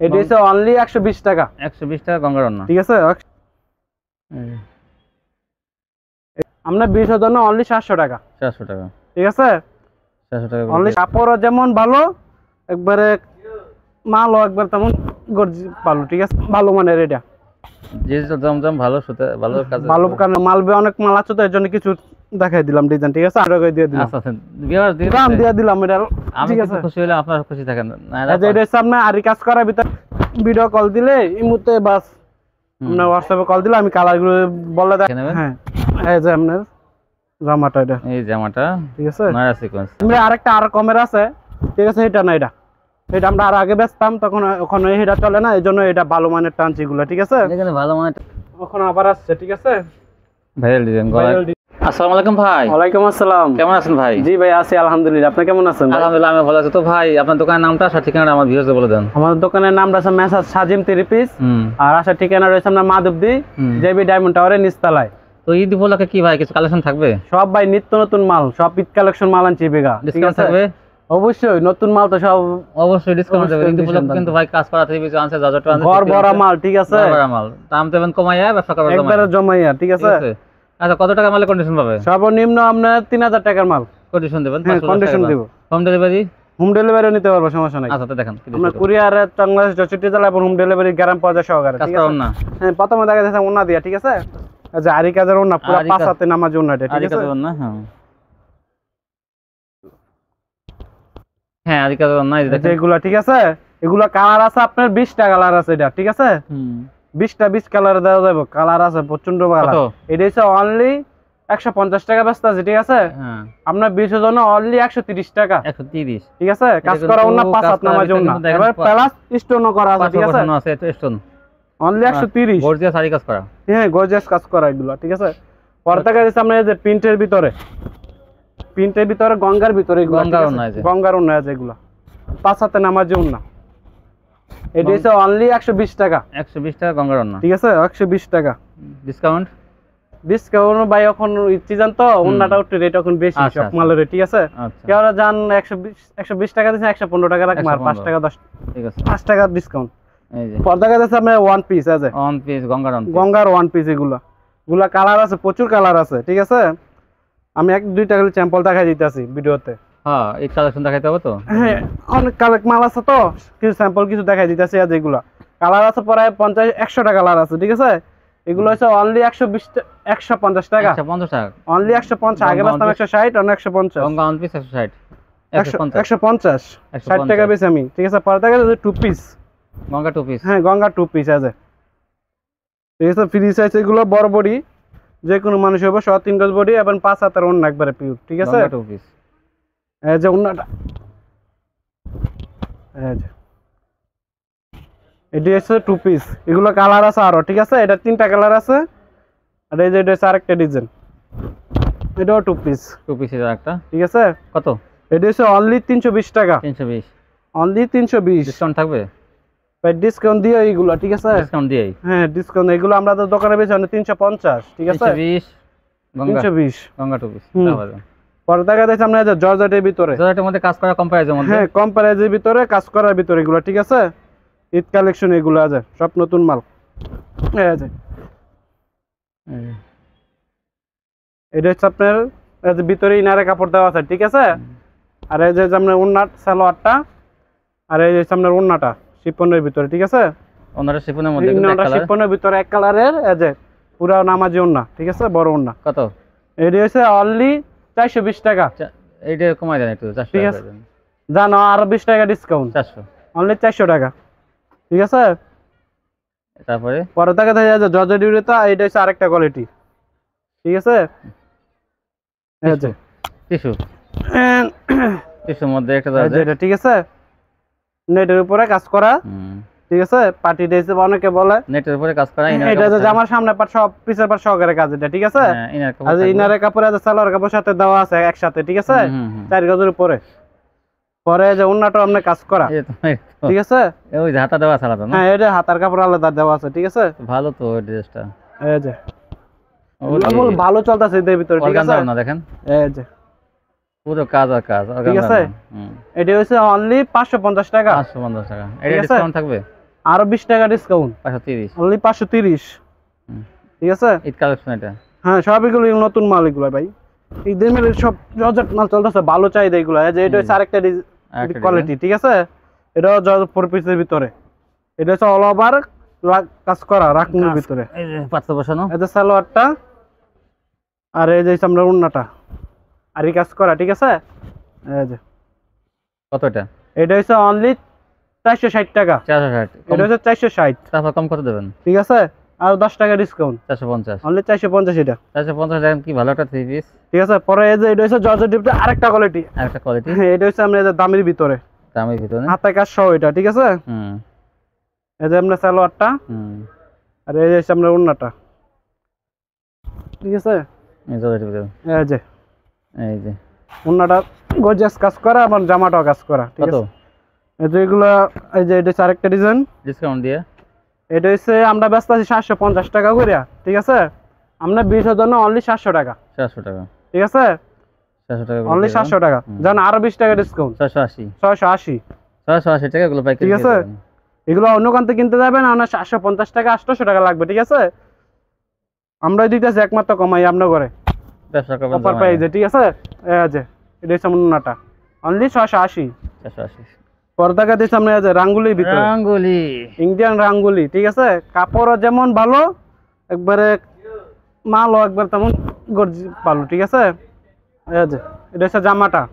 এটা হচ্ছে অনলি 120 টাকা। 120 টাকা গঙ্গার ওন্না, ঠিক আছে। আমরা 20 এর জন্য অনলি 700 টাকা। 400 টাকা, ঠিক আছে। 400 টাকা অনলি কাপড় যেমন ভালো, একবারে মালও একবার তেমন ভালো। ঠিক আছে, ভালো মানের এটা ডিজিটাল জমজম ভালো সুতা, ভালো কাজ, ভালো কারণ মালবে অনেক মাল আছে তো এর জন্য কিছু দেখাই দিলাম ডিজাইন। ঠিক আছে, 8 টাকা দিয়ে দিলাম। আচ্ছা ভিউয়ার দাম দিয়ে দিলাম এটা। আমি ঠিক কিন্তু আছে, খুশি হলে আপনারা খুশি থাকেন। এটা সামনে আরি কাজ করার ভিতর ভিডিও কল দিলে এই মুহূর্তে বাস আপনার হোয়াটসঅ্যাপে কল দিলে আমি কালারগুলো বলে দেখ। হ্যাঁ, এই যে আপনার জামাটা, এটা এই জামাটা, ঠিক আছে। নয়া সিকোয়েন্স আমরা আরেকটা আর কমের আছে, ঠিক আছে। এটা না, এটা আমরা আর আগে বেচতাম, তখন ওখানে এটা চলে না, এই জন্য এটা ভালো মানের টানছি এগুলো। ঠিক আছে, এখানে ভালো মানের ওখানে আবার আসছে। ঠিক আছে, ভাইরাল ডিজাইন গলা। আসসালামু আলাইকুম ভাই। ওয়ালাইকুম আসসালাম। কেমন আছেন ভাই? জি ভাই, আছি আলহামদুলিল্লাহ। আপনি কেমন আছেন? আলহামদুলিল্লাহ আমি ভালো আছি। তো ভাই আপনার দোকানের নামটা আর ঠিকানাটা আমার ভিউয়ারদের বলে দেন। আমাদের দোকানের নামটা আছে মেসাজ সাজিম 3 পিস, আর আসার ঠিকানা রয়েছে আপনার মাধবদী জেবি ডায়মন্ড টাওয়ারের নিচতলায়। তো ঈদ উপলক্ষে কি ভাই কিছু কালেকশন থাকবে? সব ভাই নিত্য নতুন মাল, সব ঈদ কালেকশন মাল আনছি বেগা। ডিসকাউন্ট থাকবে? অবশ্যই, নতুন মাল তো সব অবশ্যই ডিসকাউন্ট থাকবে। ঈদ উপলক্ষে কিন্তু ভাই কাজ করা 3 পিস আনছে, জর্জেট আনছে, ঘর ভরা মাল। ঠিক আছে, ঘর ভরা মাল, দাম দেবেন কমাইয়া ব্যবসা করবেন একবারে জমাইয়া। ঠিক আছে। আচ্ছা কত টাকা মালে কন্ডিশন পাবে? সর্বনিম্ন আপনার 3000 টাকার মাল কন্ডিশন দেবেন। হ্যাঁ, কন্ডিশন দেব। Home delivery? হোম ডেলিভারিও নিতে পারবো, সমস্যা নাই। আচ্ছা তো দেখেন আমরা কুরিয়ারে বাংলাদেশ 64 জেলা এবং হোম ডেলিভারি গ্যারান্টি পাওয়া যায় সহকারে। কাজ ঠিক আছে না? হ্যাঁ, প্রথমে দেখা যাচ্ছে ওন্না দিয়া। ঠিক আছে, আচ্ছা আরি কাজের ওন্না পুরো 5 হাতে নামাজ ওন্না এটা। ঠিক আছে না? হ্যাঁ আরি কাজের ওন্না, এই দেখেন এগুলা। ঠিক আছে, এগুলা কালার আছে আপনার 20টা কালার আছে এটা। ঠিক আছে, 20 কালার দেওয়া যাবে, কালার আছে প্রচন্ড কালার। এটা হচ্ছে অনলি 150 টাকা ব্যস্ত আছে। ঠিক আছে, আপনার 20 এর জন্য অনলি 130 টাকা। 130। ঠিক আছে, কাজ করা ওন্না 5 হাত নামাজ ওন্না, এবার প্লাস স্টোনও করা আছে। ঠিক আছে, স্টোন অনলি 130। গর্জিয়াস আরি কাজ করা। হ্যাঁ, গর্জিয়াস কাজ করা এগুলো। ঠিক আছে, পর্দা কাজ আছে আপনার এই যে প্রিন্টের ভিতরে গঙ্গার ভিতরে এগুলো। গঙ্গার ওন্না আছে এগুলো, 5 হাতে নামাজ ওন্না। এটা হচ্ছে অনলি 120 টাকা। 120 টাকা গঙ্গার ওন্না। ঠিক আছে, 120 টাকা। ডিসকাউন্ট ভাই এখন সিজন তো ওন্নাটা একটু রেট এখন বেশি সব মালের। ঠিক আছে, কেউ জান 120 টাকা দিয়েছে, 115 টাকা রাখ মার, 5 টাকা 10। ঠিক আছে, 5 টাকা ডিসকাউন্ট। এই যে পর্দা কাজ আছে আপনার ওয়ান পিস আছে, ওয়ান পিস গঙ্গার ওয়ান পিস। এগুলা কালার আছে, প্রচুর কালার আছে। ঠিক আছে, আমি 1-2টা খালি স্যাম্পল দেখাই দিতেছি ভিডিওতে। হ্যাঁ, এই কালেকশন দেখাইতে হবে তো। হ্যাঁ, অনেক কালেক্ট মাল আছে তো, কিছু স্যাম্পল কিছু দেখাই দিতেছি। আর যেগুলা কালার আছে প্রায় 50-100টা কালার আছে। ঠিক আছে, এগুলো হচ্ছে অনলি 150 টাকা। 150 টাকা অনলি 150। আগে বাসতাম 160, অন্য 150। গঙ্গা ওয়ান পিস 160, 150 60 টাকা বেশি আমি। ঠিক আছে, পরে দেখা যাচ্ছে 2 পিস গঙ্গা 2 পিস। হ্যাঁ, গঙ্গা 2 পিস আছে। ঠিক আছে, ফ্রি সাইজ এগুলো বড় বডি, যে কোনো মানুষ হবে 3 গজ বডি এবং 5 হাতের ওন্না একবারে পিওর। ঠিক আছে, গঙ্গা 2 পিস। এই যে ওন্নাটা, এই যে এটি হচ্ছে 2 পিস। এগুলো কালার আছে আরো। ঠিক আছে, এটা 3টা কালার আছে। আর এই যে এটা হচ্ছে আরেকটা ডিজাইন, এটাও 2 পিস। 2 পিসের একটা। ঠিক আছে, কত? এটা হচ্ছে অনলি 320 টাকা। 320, অনলি 320। ডিসকাউন্ট থাকবে? ভাই ডিসকাউন্ট দিয়ে এইগুলো। ঠিক আছে, ডিসকাউন্ট দিয়েই। হ্যাঁ, ডিসকাউন্ট। এগুলো আমরা তো দোকানে বেচি 350। ঠিক আছে, 320 320 গঙ্গা 2 পিস। পরে দেখা যাচ্ছে আমরা জর্জেটের ভিতরে, জর্জেটের মধ্যে কাজ করা, কম প্রাইসের মধ্যে। হ্যাঁ, কম প্রাইসের ভিতরে কাজ করার ভিতরে এগুলো। ঠিক আছে, ঈদ কালেকশন এগুলো আছে, সব নতুন মাল। এই আছে, এটা হচ্ছে আপনার ভিতরে ইনারে কাপড় দেওয়া আছে। ঠিক আছে, আর এই যে আপনার ওন্নার সালোয়ারটা, আর এই যে আপনার ওন্নাটা শিফনের ভিতরে। ঠিক আছে, ওন্নাটা শিফনের মধ্যে, ওন্নাটা শিফনের ভিতরে এক কালারের, এই যে পুরো নামাজি ওন্না। ঠিক আছে, বড় ওন্না। কত? এটা হচ্ছে অনলি 420 টাকা। এইটা কমাই দেন একটু, 400 ঠিক আছে, জানো আরো 20 টাকা ডিসকাউন্ট, 400, অনলি 400 টাকা। ঠিক আছে, তারপরে পরে দেখা যায় যে জর্জেট ডিউরিটা, এটা হচ্ছে আরেকটা কোয়ালিটি। ঠিক আছে, এই যে টিস্যুর মধ্যে একটা এটা। ঠিক আছে, নেটের উপরে কাজ করা। ঠিক আছে, পার্টি ড্রেস অনেকে বলে, নেটের উপরে কাজ করা। এটা যে জামার সামনে পাট সব পিছের পাট সহকারে কাজ এটা। ঠিক আছে, আর ইনারের কাপড় আছে, সালোয়ার কাপড় সাথে দেওয়া আছে একসাথে। ঠিক আছে, 4 গজের উপরে। পরে যে ওন্নাটা আপনি কাজ করা। ঠিক আছে, ওই হাতা দেওয়া আছে আলাদা না? হ্যাঁ, এটা হাতার কাপড় আলাদা দেওয়া আছে। ঠিক আছে, ভালো তো ওই ড্রেসটা। এই যে ভালো চলতেছে এর ভিতরে। ঠিক আছে, না দেখেন, এই যে পুরো কাজ আর কাজ। ঠিক আছে, এটা হচ্ছে অনলি 550 টাকা। 550 টাকা। এটা ডিসকাউন্ট থাকবে? আরো 20 টাকা ডিসকাউন্ট, 530 অনলি 530। ঠিক আছে, ঈদ কালেকশন এটা। হ্যাঁ সব এগুলো নতুন মাল এগুলো ভাই, ঈদের মেলে সব জর্জেট মাল চলতেছে, ভালো চাহিদা এগুলো। এই যে এটা হচ্ছে আরেকটা কোয়ালিটি, ঠিক আছে, এটা জর্জেট 4 পিসের ভিতরে, এটা হচ্ছে অল ওভার কাজ করা রাখনের ভিতরে, এই যে পাতলা বসানো, এই যে সালোয়ারটা আর এই যে আমরা ওন্নাটা আর এই কাজ করা, ঠিক আছে। এই যে কত এটা? এটা হচ্ছে অনলি 460 টাকা, 460। এটা হচ্ছে 460। তারপর কম কত দেবেন? ঠিক আছে, আর 10 টাকা ডিসকাউন্ট, 450। অনলি 450 এটা। 450 দেখেন কি ভালো একটা 3 পিস। ঠিক আছে, পরে এই যে এটা হচ্ছে জর্জেট ডিপটা আরেকটা কোয়ালিটি, আরেকটা কোয়ালিটি, এটা হচ্ছে আমরা এই যে দামের ভিতরে, দামের ভিতরে হাতে কাজ সহ এটা, ঠিক আছে। এই যে আমরা সালোয়ারটা আর এই যে আমরা ওন্নাটা, ঠিক আছে। এই জর্জেটের ভিতরে, এই যে ওন্নাটা গর্জিয়াস কাজ করা এবং জামাটাও কাজ করা, ঠিক কত? আছে। এই যে এগুলো, এই যে এটা হচ্ছে আরেকটা ডিজাইন, ডিসকাউন্ট দিয়ে এটা হচ্ছে আমরা ব্যস্ত আছি 750 টাকা করে, ঠিক আছে। আমরা 20 এর জন্য অনলি 700 টাকা, 400 টাকা, ঠিক আছে, 400 টাকা অনলি 700 টাকা, জান আরো 20 টাকা ডিসকাউন্ট, 680, 680। 680 টাকা এগুলো পাইকারি, ঠিক আছে, এগুলো অন্য কান্তে কিনতে যাবেন না 750 টাকা 800 টাকা লাগবে, ঠিক আছে। আমরা দিতেছি একমাত্র কমাই আপনার করে ব্যবসা করবেন অফার প্রাইসে, ঠিক আছে। এই যে এটা হচ্ছে মুন্নাটা অনলি 680। 480 পর্দাকা দিচ্ছে আমরা এই যে রাঙ্গুলির ভিতরে, রাঙ্গুলি, ইন্ডিয়ান রাঙ্গুলি, ঠিক আছে। কাপড়ও যেমন ভালো, একবারে মালও একবার তেমন গর্জি ভালো, ঠিক আছে। এই যে এটা হচ্ছে জামাটা,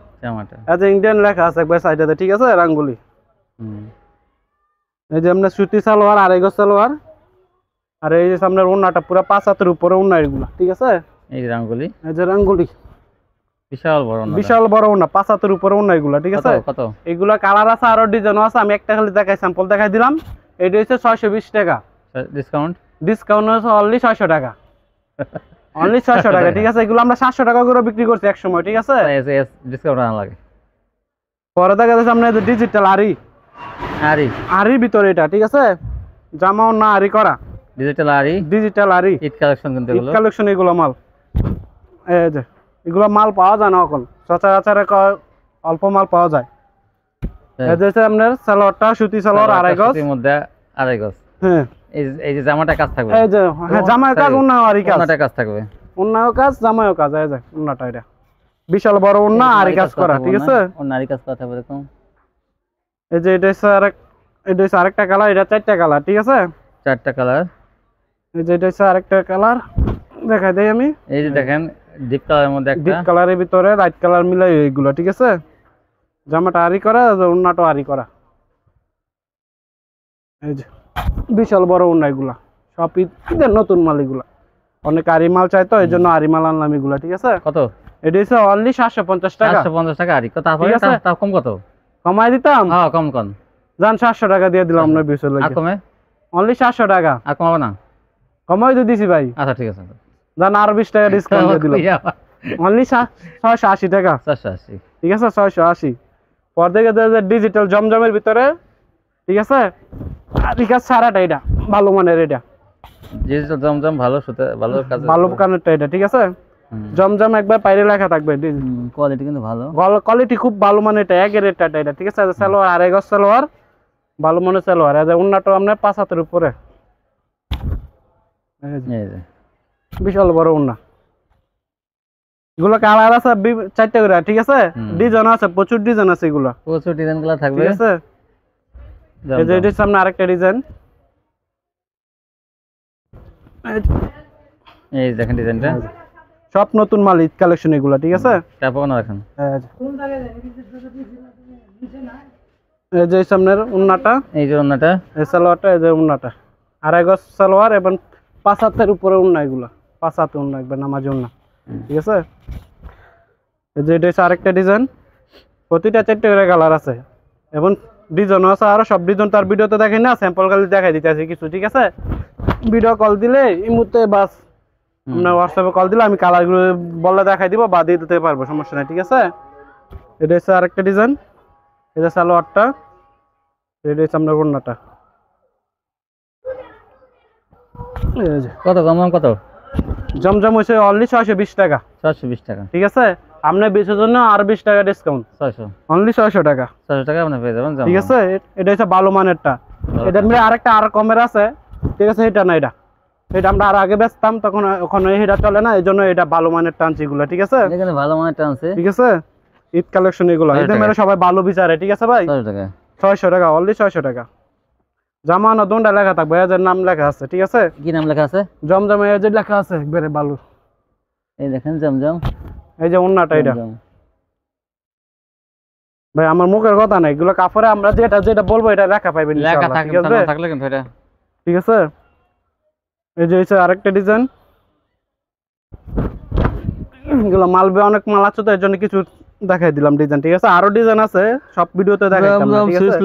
এই যে ইন্ডিয়ান লেখা আছে একবার সাইডে, ঠিক আছে, রাঙ্গুলি। এই যে আমরা সুতি সালোয়ার, আড়াই গজ সালোয়ার, আর এই যে সামনের ওন্নাটা পুরো 5 হাতের উপরে ওন্না এগুলা, ঠিক আছে। এই যে রাঙ্গুলি, এই যে রাঙ্গুলি বিশাল বড় না, বিশাল বড় ওন্না, 5 হাতের উপরে ওন্না এগুলা, ঠিক আছে। কত? এগুলা কালার আছে আরো ডিজাইন আছে, আমি একটা খালি দেখাই স্যাম্পল দেখাই দিলাম। এটা হচ্ছে 620 টাকা, ডিসকাউন্ট, ডিসকাউন্ট হচ্ছে অনলি 600 টাকা, অনলি 600 টাকা, ঠিক আছে। এগুলো আমরা 700 টাকা করে বিক্রি করছি এক সময়, ঠিক আছে। ডিসকাউন্ট না লাগে। পরে দেখা যাচ্ছে আমরা ডিজিটাল আরি, আরির ভিতরে এটা, ঠিক আছে, জামাও না আরি করা, ডিজিটাল আরি, ডিজিটাল আরি, ঈদ কালেকশন কিন্তু ঈদ কালেকশন এগুলো মাল। এই যে এগুলো মাল পাওয়া যায় না এখন, সচরাচর অল্প মাল পাওয়া যায়। এই যে আপনার সালোয়ারটা সুতি সালোয়ার আড়াই গজ, এর মধ্যে আড়াই গজ। হ্যাঁ, এই যে জামাটা কাজ থাকবে, এই যে হ্যাঁ জামায় কাজ, ওন্নাও আরি কাজ, জামাটা কাজ থাকবে, ওন্নাও কাজ জামায়ও কাজ। এই যে ওন্নাটা এটা বিশাল বড় ওন্না, আরি কাজ করা, ঠিক আছে। ওন্না আরি কাজ করা থাকবে এরকম। এই যে এটা হচ্ছে আরেকটা কালার, এটা 4টা কালার, ঠিক আছে, 4টা কালার। এই যে এটা হচ্ছে আরেকটা কালার, দেখাই দেই আমি। এই যে দেখেন ডিপ কালারের মধ্যে একটা, ডিপ কালারের ভিতরে লাইট কালার মিলাই এইগুলো, ঠিক আছে। জামাটা আরি করা, ওন্নাটা আরি করা। এই যে বিশাল বড় ওন্না, এগুলা সব ঈদের নতুন মাল এগুলা। অনেক আরি মাল চাই তো, এই জন্য আরি মাল আনলাম এগুলা, ঠিক আছে। কত? এটা হচ্ছে অনলি 750 টাকা, 750 টাকা আরি। তারপরে তাও কম কত? কমাই দিতাম, হ্যাঁ কম কম, জান 700 টাকা দিয়ে দিলাম আমরা বিশাল আর কমে? অনলি 700 টাকা, আর কমাবো না? কমাই তো দিছি ভাই। আচ্ছা ঠিক আছে, জান আরো 20 টাকা ডিসকাউন্ট দিয়ে দিলাম, অনলি 680 টাকা, 680, ঠিক আছে, 680। পর থেকে ডিজিটাল জমজমের ভিতরে, ঠিক আছে, রিকাজ সারাটা এটা ভালো মানের, এটা ডিজিটাল জমজম ভালো সুতে, ভালো কাজ, ভালো কানেরটা এটা, ঠিক আছে। জমজম একবার বাইরে লেখা থাকবে, কোয়ালিটি কিন্তু ভালো, কোয়ালিটি খুব ভালো মানের, এটা একের রেটটা এটা, ঠিক আছে। সালোয়ার আড়াই গজ সালোয়ার, ভালো মানের সালোয়ার। এই যে ওন্নাটা আপনার 5 হাতের উপরে, এই যে বিশাল বড় ওন্না। এগুলো কালার আছে 4টা করে, ঠিক আছে, ডিজাইন আছে, প্রচুর ডিজাইন আছে, এগুলো প্রচুর ডিজাইন গুলো থাকবে, ঠিক আছে। এই যে এটার সামনে আরেকটা ডিজাইন, এই দেখেন ডিজাইনটা, সব নতুন মাল, ঈদ কালেকশন এগুলো, ঠিক আছে। তারপর না দেখেন, এই যে সামনের ওন্নাটা, এই যে ওন্নাটা, এই সালোয়ারটা, এই যে ওন্নাটা আড়াই গজ সালোয়ার এবং 5 হাতের উপরে ওন্না, এগুলো 5 হাতে ওন্না, একবার নামাজি ওন্না, ঠিক আছে। এই যে এটা হচ্ছে আরেকটা ডিজাইন, প্রতিটা 4টা করে কালার আছে এবং ডিজাইনও আছে। আরো সব ডিজাইন তার ভিডিওতে দেখেন না, স্যাম্পল খালি দেখাই দিতে আছে কিছু, ঠিক আছে। ভিডিও কল দিলে এই মুহূর্তে বাস আপনার হোয়াটসঅ্যাপে কল দিলে আমি কালারগুলো বললে দেখাই দিব বা দিয়ে দিতে পারবো, সমস্যা নাই, ঠিক আছে। এটা হচ্ছে আরেকটা ডিজাইন, এটা সালোয়ারটা, এটা হচ্ছে আপনার ওন্নাটা। কত জমজম কত? জমজম হচ্ছে অনলি 620 টাকা, 620 টাকা, ঠিক আছে। আপনার 20 জন্য আর 20 টাকা ডিসকাউন্ট, 600, অনলি 600 টাকা, 600 টাকা আপনি পেয়ে যাবেন, ঠিক আছে। এটা হচ্ছে ভালো মানেরটা, এটা মিলে আরেকটা আর কমের আছে, ঠিক আছে? এটা না, এটা আমরা আর আগে বেচতাম, তখন ওখানে এটা চলে না, এই জন্য এটা ভালো মানের টানছি এগুলো, ঠিক আছে? এখানে ভালো মানের টানছে, ঠিক আছে? ঈদ কালেকশন এগুলো, ঈদের মেরে সবাই ভালো বিচারে, ঠিক আছে ভাই? 600 টাকা, 600 টাকা, অনলি 600 টাকা। জামানো দোনটা লেখা থাকবে, এদের নাম লেখা আছে, ঠিক আছে? কি নাম লেখা আছে? জমজম এজের লেখা আছে একবারে ভালো। এই দেখেন জমজম, এই যে ওন্নাটা এটা ভাই, আমার মুখের কথা নাই, এগুলো কাপড়ে আমরা যেটা যেটা বলবো এটা লেখা পাইবেন লেখা ইনশাআল্লাহ, ঠিক আছে? থাকলে কিন্তু এটা ঠিক আছে। এই যে হচ্ছে আরেকটা ডিজাইন, এগুলো মালবে অনেক মাল আছে তো এর জন্য কিছু দেখাই দিলাম ডিজাইন, ঠিক আছে? আরো ডিজাইন আছে, সব ভিডিওতে দেখাইতাম না, ঠিক আছে?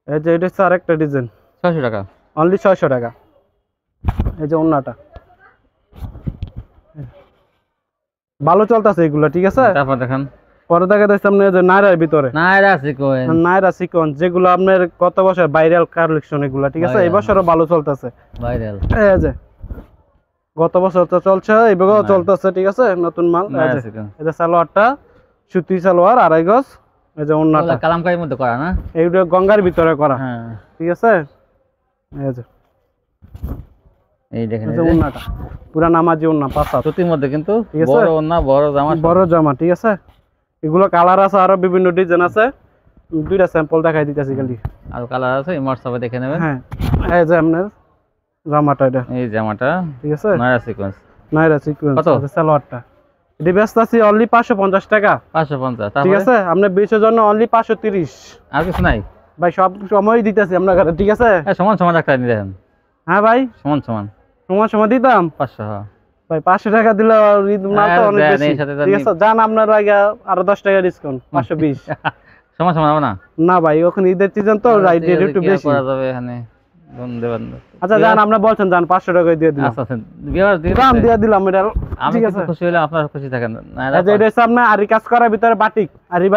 এই যে এটা হচ্ছে আরেকটা ডিজাইন, 600 টাকা, অনলি 600 টাকা। এই যে ওন্নাটা ভালো চলতেছে এগুলো, ঠিক আছে? তারপর দেখেন পরে দেখা যাচ্ছে সামনে যে নাইরার ভিতরে নাইরা সিকোয়েন্স, যেগুলো আপনার গত বছর ভাইরাল কালেকশন এগুলো, ঠিক আছে? এই বছরও ভালো চলতেছে ভাইরাল, এই যে গত বছর তো চলছে, এইভাবেও চলতেছে, ঠিক আছে? নতুন মাল। এই যে সালোয়ারটা সুতি সালোয়ার, 2.5 গজ। এই যে ওন্নাটা কালামকারীর মধ্যে করা না, এইটা গঙ্গার ভিতরে করা, ঠিক আছে? এই যে এই দেখেন এই যে ওন্নাটা পুরা নামাজি ওন্না, পাঁচা সুতির মধ্যে, কিন্তু ঠিক আছে? বড় ওন্না, বড় জামা, ঠিক আছে? এগুলো কালার আছে, আরো বিভিন্ন ডিজাইন আছে, দুইটা স্যাম্পল দেখাই দিতেছি খালি, আর কালার আছে, এই হোয়াটসঅ্যাপে দেখে নেবেন। হ্যাঁ, এই যে আপনার জামাটা, এটা এই জামাটা, ঠিক আছে? নাইরা সিকোয়েন্স, কত সালোয়ারটা? এটা ব্যস্ত আছি অনলি 550 টাকা, 550, ঠিক আছে? আপনার 20 জন্য অনলি 530। আর কিছু নাই ভাই, সব সময় দিতেছি আপনার কাছে, ঠিক আছে? সমান সমান রাখতে দেখেন, হ্যাঁ ভাই, সমান সমান সময় দিতাম 500। ভাই 500 টাকা দিলে ঈদ মাল তো অনেক বেশি, ঠিক আছে? জান আপনার লাগে আরো 10 টাকা ডিসকাউন্ট, 520। সমান সমান হবে না? না ভাই, ওখানে ঈদের সিজন তো, রাইট, একটু বেশি করা যাবে এখানে। আচ্ছা জান, আপনি বলছেন জান, 500 টাকা দিয়ে দিলাম। আচ্ছা বিয়ার দাম দিয়ে দিলাম, এটা আমি কিন্তু খুশি হলাম, আপনারা খুশি থাকেন। এটা হচ্ছে আপনার আরি কাজ করার ভিতরে বাটিক, আরি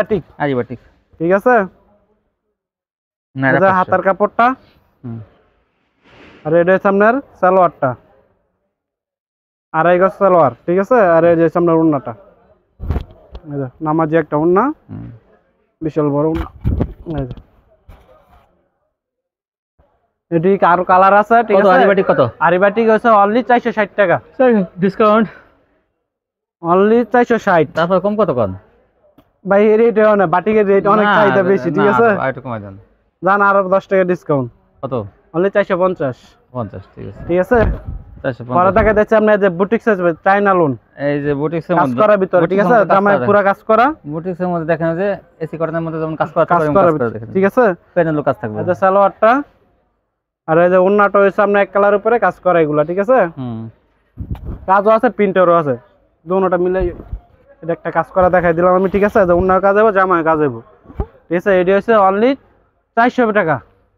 বাটিক, ঠিক আছে? এটা হাতার কাপড়টা, আর এটা হচ্ছে আপনার সালোয়ারটা, 2.5 গজ সালোয়ার, ঠিক আছে? আর এই যে আপনার ওন্নাটা, এই যে নামাজি একটা ওন্না, বিশাল বড় ওন্না। এই যে এটি আরো কালার আছে, ঠিক আছে? আরিবাটিক কত? আরিবাটিক হচ্ছে অনলি 460 টাকা, ডিসকাউন্ট অনলি 460। তারপর কম কত কোন ভাই? এই রেট না, বাটিকের রেট অনেক চাহিদা বেশি, ঠিক আছে? আর একটু কমাই দেন, জান আরো 10 টাকা ডিসকাউন্ট, কত? অনলি 450, ঠিক আছে, ঠিক আছে? 450। পরে টাকা দিচ্ছে আপনার যে বুটিক্স আছে, চায়না লোন, এই যে বুটিক্সের কাজ মধ্যে করা ভিতরে, ঠিক আছে? জামায় পুরো কাজ করা, বুটিক্সের মধ্যে দেখেন যে এসি কটনের মধ্যে যেমন কাজ করা দেখেন, ঠিক আছে? প্যানেলও কাজ থাকবে, এই যে সালোয়ারটা, আর এই যে ওন্নাটা হইছে সামনে এক কালার উপরে কাজ করা এগুলা, ঠিক আছে? কাজও আছে, প্রিন্টারও আছে, দুটোটা মিলে এটা একটা কাজ করা দেখাই দিলাম আমি, ঠিক আছে? যে ওন্নার কাজ হবে, জামায় কাজ হবে, ঠিক আছে? এটি হচ্ছে অনলি 400 টাকা,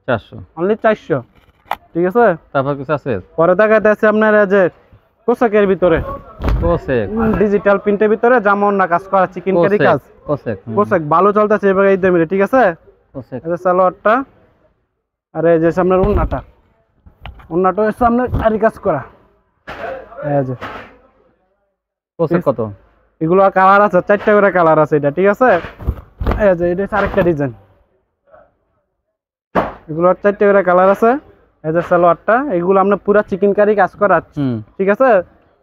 400, অনলি 400, ঠিক আছে? তারপর কিছু আছে পরে দেখাইতে আছে আপনার যে কোসাকের ভিতরে, ডিজিটাল প্রিন্টের ভিতরে জামা ওন্না কাজ করা, চিকেন কারি কাজ, কোসাক ভালো চলতেছে এবার এই দামে, ঠিক আছে? এই যে সালোয়ারটা, আর এই যে সামনের ওন্নাটা হচ্ছে আপনার আরি কাজ করা, এই যে কত? এগুলো কালার আছে, 4টা করে কালার আছে এটা, ঠিক আছে? এই যে এটা হচ্ছে আরেকটা ডিজাইন, এগুলো 4টা করে কালার আছে। এই যে সালোয়ারটা, এগুলো আমরা পুরো চিকেন কারি কাজ করা, ঠিক আছে?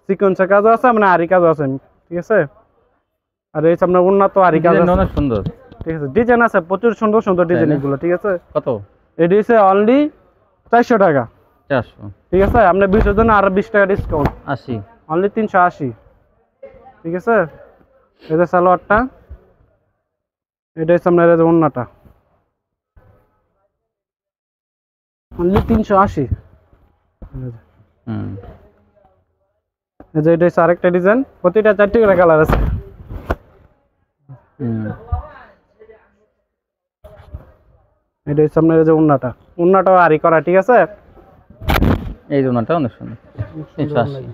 সিকোয়েন্সের কাজও আছে, মানে আরি কাজও আছে, ঠিক আছে? আর এই আপনার উন্নত আরি কাজ আছে, অনেক সুন্দর, ঠিক আছে? ডিজাইন আছে প্রচুর সুন্দর সুন্দর ডিজাইন এগুলো, ঠিক আছে? কত? এটি হচ্ছে অনলি 400 টাকা, 400, ঠিক আছে? আপনার 20 জন্য আরো 20 টাকা ডিসকাউন্ট, 80, অনলি 380, ঠিক আছে? এই যে সালোয়ারটা, এটা হচ্ছে আপনার ওন্নাটা, অনলি 380। এই যে এটা হচ্ছে আরেকটা ডিজাইন, প্রতিটা 4টি করে কালার আছে। এটা হচ্ছে আপনার যে ওন্নাটাও আরি করা, ঠিক আছে? এই ওন্নাটা অনেক সুন্দর, 380,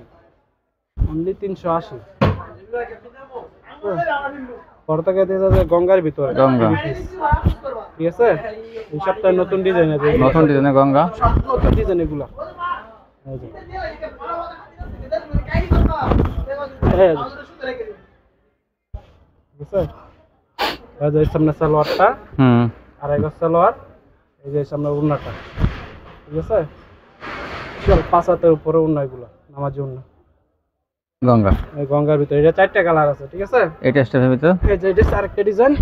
অনলি 380। পরতাকে দিয়ে যে গঙ্গার ভিতরে, গঙ্গা, ঠিক আছে? এই সপ্তাহে নতুন ডিজাইন আছে, নতুন ডিজাইনের গঙ্গা, নতুন ডিজাইন এগুলা, এই যে সামনে সালোয়ারটা, 2.5 গজ সালোয়ার, এই যে সামনে ওড়নাটা, ঠিক আছে, চল 5 হাতের উপরে ওড়না, এগুলো নামাজি ওড়না গঙ্গা, এই গঙ্গার ভিতরে। এটা 4টা কালার আছে, ঠিক আছে। এটা স্টেপের ভিতর এই যে এটা আরেকটা ডিজাইন,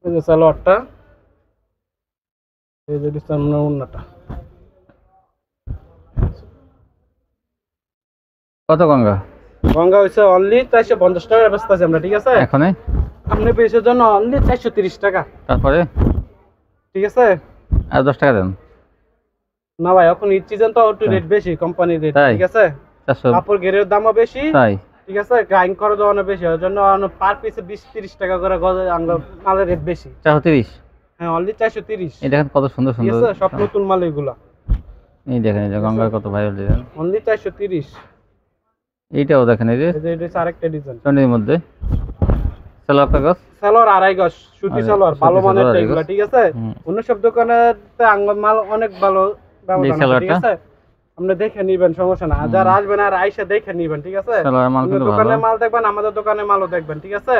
এই যে সালোয়ারটা, এই যে সামনে ওড়নাটা। কত গঙ্গা? গঙ্গা হইছে অনলি 450 টাকা ব্যস্ত আছে আমরা, ঠিক আছে। এখনই আপনি পেয়েছের জন্য অনলি 430 টাকা, তারপরে ঠিক আছে। আর 10 টাকা দেন। না ভাই, এখন ঈদ সিজন তো একটু রেট বেশি, কোম্পানির রেট, তাই? ঠিক আছে। 400 কাপড় গেরের দামও বেশি, তাই? ঠিক আছে, গ্রাইং খরচ অনেক বেশি, ওই জন্য পার পিসে 20-30 টাকা করে আমরা মালের রেট বেশি। 430? হ্যাঁ, অনলি 430। এই দেখেন কত সুন্দর ঠিক সুন্দর, আছে, সব নতুন মাল এগুলা। এই দেখেন এই যে গঙ্গার কত ভাইরাল ডিজাইন, অনলি 430। এইটাও দেখেন এই যে এই যে এটা আরেকটা ডিজাইন, চন্ডির মধ্যে সালোয়ার কাগজ, সালোয়ার 2.5 গজ সুতি সালোয়ার, ভালো মানের সালোয়ার এগুলা, ঠিক আছে। অন্য সব দোকানেতে আঙ্গুর মাল অনেক ভালো ব্যবধান আছে, ঠিক আছে। আপনি দেখে নিবেন, সমস্যা না। যারা আসবেন আর আইসা দেখে নিবেন, ঠিক আছে। সালোয়ার মাল কিন্তু ভালো, দোকানে মাল দেখবেন, আমাদের দোকানে মালও দেখবেন, ঠিক আছে।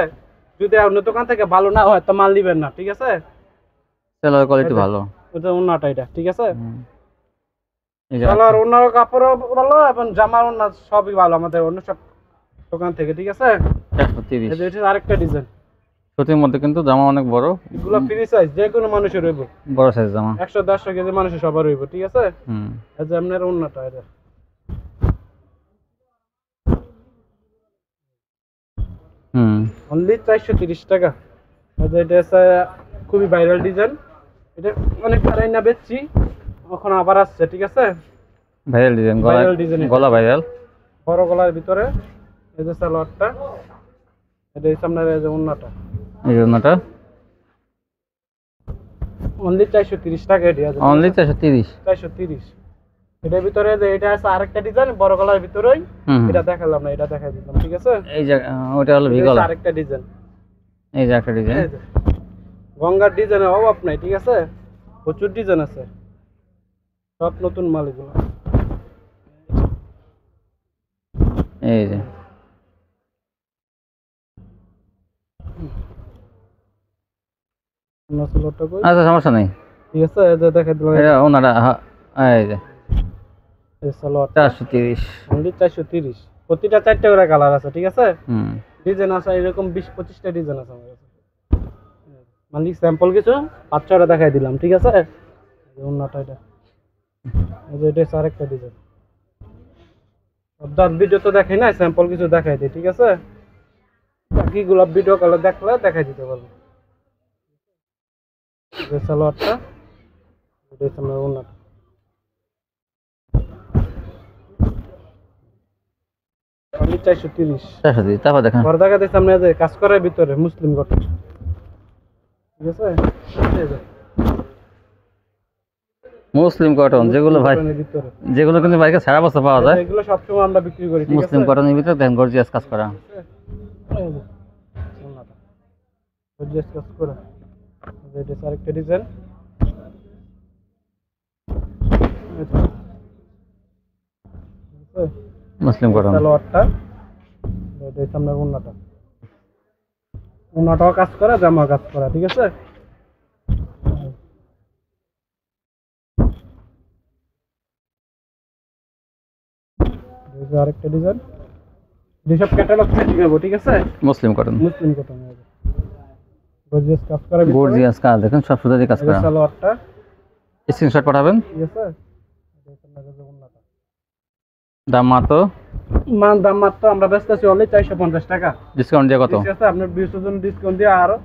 যদি অন্য দোকান থেকে ভালো না হয় তো মাল নিবেন না, ঠিক আছে। সালোয়ার কোয়ালিটি ভালো, এটা ওন্নাটা, এটা ঠিক আছে। এই যে সালোয়ার ওন্নার কাপড়ও ভালো এবং জামার ওন্না সবই ভালো আমাদের অন্য সব দোকান থেকে, ঠিক আছে। 430। এই যে এটা আরেকটা ডিজাইন, সুতির মধ্যে কিন্তু জামা অনেক বড়, এগুলো ফ্রি সাইজ, যে কোনো মানুষের হইব, বড় সাইজ জামা, 100-150 কেজি মানুষের সবার হইব, ঠিক আছে। এই যে আপনার ওন্নাটা, এটা অনলি 430 টাকা। এই যে এটা আছে খুবই ভাইরাল ডিজাইন, এটা অনেক আড়াই না বেচছি, এখন আবার আসছে, ঠিক আছে। ভাইরাল ডিজাইন, ভাইরাল ডিজাইন, গলা ভাইরাল, বড় গলার ভিতরে। এই যে সালোয়ারটা, এটা সামনে এই যে ওন্নাটা, এই জন্যটা অনলি 430 টাকা। এটা আছে অনলি 430। 430। এটার ভিতরে যে এটা আছে আরেকটা ডিজাইন বড় গলার ভিতরেই, এটা দেখালাম না, এটা দেখাই দিলাম, ঠিক আছে। এই যে ওটা হলো ভি গলা, আরেকটা ডিজাইন, এই যে একটা ডিজাইন, গঙ্গার ডিজাইনের অভাব নাই, ঠিক আছে, প্রচুর ডিজাইন আছে, সব নতুন মাল এগুলো। এই যে আচ্ছা সমস্যা নেই, ঠিক আছে। এই যে দেখাই দিলাম, এটা ওনারা এই যে এই সালোয়ার 430, অনলি 430। প্রতিটা 4টা করে কালার আছে, ঠিক আছে। ডিজাইন আছে এরকম 20-25টা ডিজাইন আছে আমার কাছে। মালিক স্যাম্পল কিছু 5-6টা দেখাই দিলাম, ঠিক আছে। ওন্নাটা এটা, এই যে এটা আরেকটা ডিজাইন। আপনার ভিডিও তো দেখাই না, স্যাম্পল কিছু দেখাই দিই, ঠিক আছে। বাকিগুলো ভিডিও কলে দেখলে দেখাই দিতে পারবো। এই সালোয়ারটা, এটা সামনে ওন্নাটা, অনলি 430। 430। তারপর দেখেন পর্দা কাদের সামনে যে কাজ করার ভিতরে মুসলিম কটন, ঠিক আছে। এই যে মুসলিম কটন, যেগুলো ভাই, কটনের ভিতরে, যেগুলো কিন্তু বাইকে সারা বছর পাওয়া যায়, এগুলো সবসময় আমরা বিক্রি করি, ঠিক আছে। মুসলিম কটনের ভিতরে দেখেন গর্জিয়াস কাজ করা, এই যে ওন্নাটা গর্জিয়াস কাজ করা। এটা আরেকটা ডিজাইন, মুসলিম কটন। সালোয়ারটা, এটা সামনে ওন্নাটা, ওন্নাটাও কাজ করা, জামা কাজ করা, ঠিক আছে। আরেকটা ডিজাইন, যেসব ক্যাটালগ সেটিং হবে, ঠিক আছে। মুসলিম কটন, মুসলিম কটন, গর্জিয়াস কাজ করা, গর্জিয়াস কাজ দেখেন, সব সুতা দিয়ে কাজ করা। সালোয়ারটা, স্ক্রিনশট পাঠাবেন, ঠিক আছে। দাম মাত্র দাম মাত্র আমরা বেচতেছি অনলি 450 টাকা, ডিসকাউন্ট দিয়ে কত? ঠিক আছে। আপনার 20 জন ডিসকাউন্ট দিয়ে আরো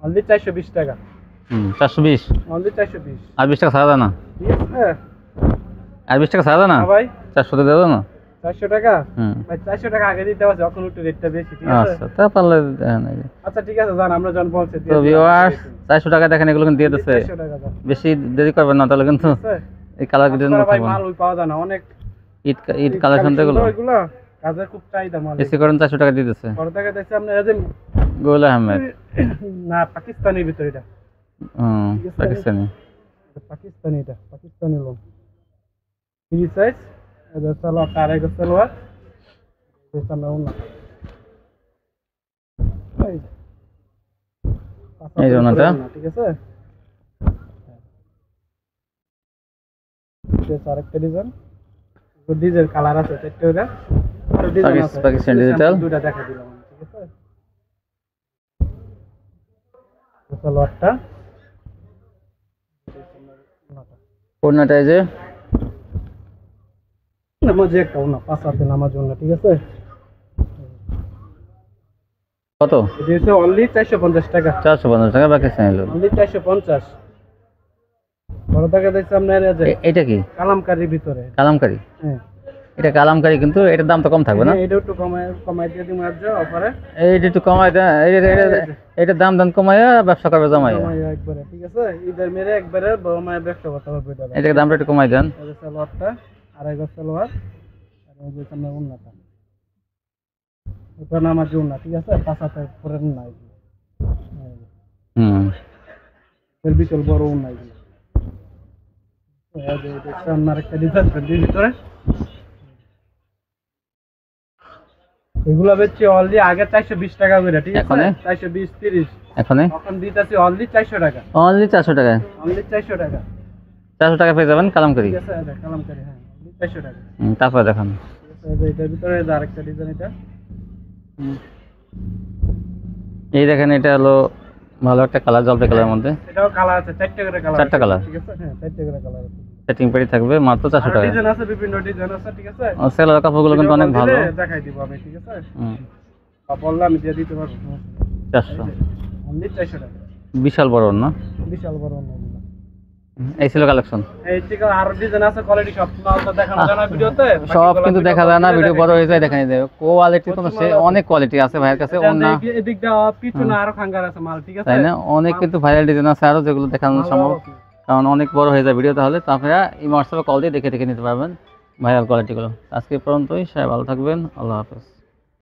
অনলি 420 টাকা, 420, অনলি 420। আর 20 টাকা ছাড়া দেয় না? ঠিক আছে, আর 20 টাকা ছাড়া দেয় না ভাই। 400 দিয়ে দেবে না? 400 টাকা, ভাই 400 টাকা আগে দিতে হবে, এখন একটু রেটটা বেশি, ঠিক আছে। আচ্ছা, তা পারলে দেখেন। আচ্ছা ঠিক আছে, জান আমরা জন বলছি তো ভিউয়ার্স 400 টাকা দেখেন, এগুলো কিন্তু দিয়ে দিচ্ছে। 400 টাকা দাও, বেশি দেরি করবেন না, তাহলে কিন্তু এই কালার ডিজাইন ভাই মাল ওই পাওয়া যায় না, অনেক ঈদ কালেকশন তো এগুলো, এগুলো কাজের খুব চাহিদা মাল। এসি করেন 400 টাকা দিয়ে দিচ্ছে। বড় টাকা দিচ্ছে আপনার এই যে গোল আহমেদ, না পাকিস্তানির ভিতর, এটা পাকিস্তানি, পাকিস্তানি, এটা পাকিস্তানি লোন, ফ্রি সাইজ। এটা সালোয়ার, আড়াই গজ সালোয়ার, সামনে ওন্না, এই যে ওনাটা। ঠিক আছে, আরেকটা ডিজাইন, ডিজাইন কালার আছে চারটে, ওটা আর ডিজাইন আছে পাকিস্তান ডিজিটাল দুটো দেখা দিলাম আমি, ঠিক আছে। সালোয়ারটা ওড়নাটা এই যে নামাজে একটা ওনা পাঁচ হাতে নামাজ ওনা, ঠিক আছে। কত? এটা হচ্ছে অনলি 450 টাকা। 450 টাকা পাকিস্তানি লোন, অনলি 450। বড় টাকা দিচ্ছে আপনার এই যে এটা কি কালামকারীর ভিতরে, কালামকারী? হ্যাঁ এটা কালামকারী, কিন্তু এটার দাম তো কম থাকবে না? এটা একটু কমাই দিয়ে দিই মাঝে অফারে, এইটা একটু কমাই দেন, এটার দাম দাম কমাইয়া ব্যবসা করবে জমাইয়া। কমাই একবারে, ঠিক আছে। ঈদের মেরে একবারে বড় মায়ের ব্যবসা করতে হবে এটা। এটার দামটা একটু কমাই দেন। এই যে সালোয়ারটা, আড়াই গজ সালোয়ার, আর এই যে সামনে ওন্নাটা, এটা নামাজ ওন্না, ঠিক আছে। পাঁচ হাতের পরে ওন্না এগুলো, এর ভিতর বড় ওন্না এগুলো। এই যে এটা সামনে আরেকটা ডিজাইন এর ভিতরে, এগুলা বেচছি অনলি আগে 420 টাকা করে, ঠিক আছে। 420 30 এখন দিতেছি অনলি 400 টাকা। অনলি 400 টাকা? অনলি 400 টাকা। 400 টাকা পেয়ে যাবেন কালামকারী, ঠিক আছে। এটা কালামকারী, হ্যাঁ অনলি 400 টাকা। তারপর দেখান। ঠিক আছে, এটার ভিতরে আরেকটা ডিজাইন, এটা এই দেখেন, এটা হলো ভালো একটা কালার, জলপাই কালারের মধ্যে। এটাও কালার আছে, চারটে করে কালার, চারটা কালার, ঠিক আছে। হ্যাঁ চারটে করে কালার আছে। সেটিং পেটি থাকবে মাত্র 400 টাকা। ডিজাইন আছে, বিভিন্ন ডিজাইন আছে, ঠিক আছে। সেলার কাপড়গুলো কিন্তু অনেক ভালো, দেখাই দিব আমি, ঠিক আছে। বললাম আমি দিয়ে দিতে পারবো। 400 অনলি 400 টাকা। বিশাল বড় না? বিশাল বড় না। এই ছিল কালেকশন। এই ঠিক আছে, আর ডিজাইন আছে, কোয়ালিটি সব মাল তো দেখানো যায় না ভিডিওতে, সব কিন্তু দেখা যায় না, ভিডিও বড় হয়ে যায়, দেখা যায় কোয়ালিটি কোনো অনেক কোয়ালিটি আছে ভাইয়ের কাছে। অন্য এদিক দা পিছনে আরো খাঙ্গার আছে মাল, ঠিক আছে। তাই না, অনেক কিন্তু ভাইরাল ডিজাইন আছে আরো, যেগুলো দেখানো সম্ভব, কারণ অনেক বড় হয়ে যায় ভিডিও। তাহলে তো আপনারা এই হোয়াটসঅ্যাপে কল দিয়ে দেখে নিতে পারবেন ভাইরাল কোয়ালিটিগুলো। আজকে পর্যন্তই, সবাই ভালো থাকবেন, আল্লাহ হাফেজ।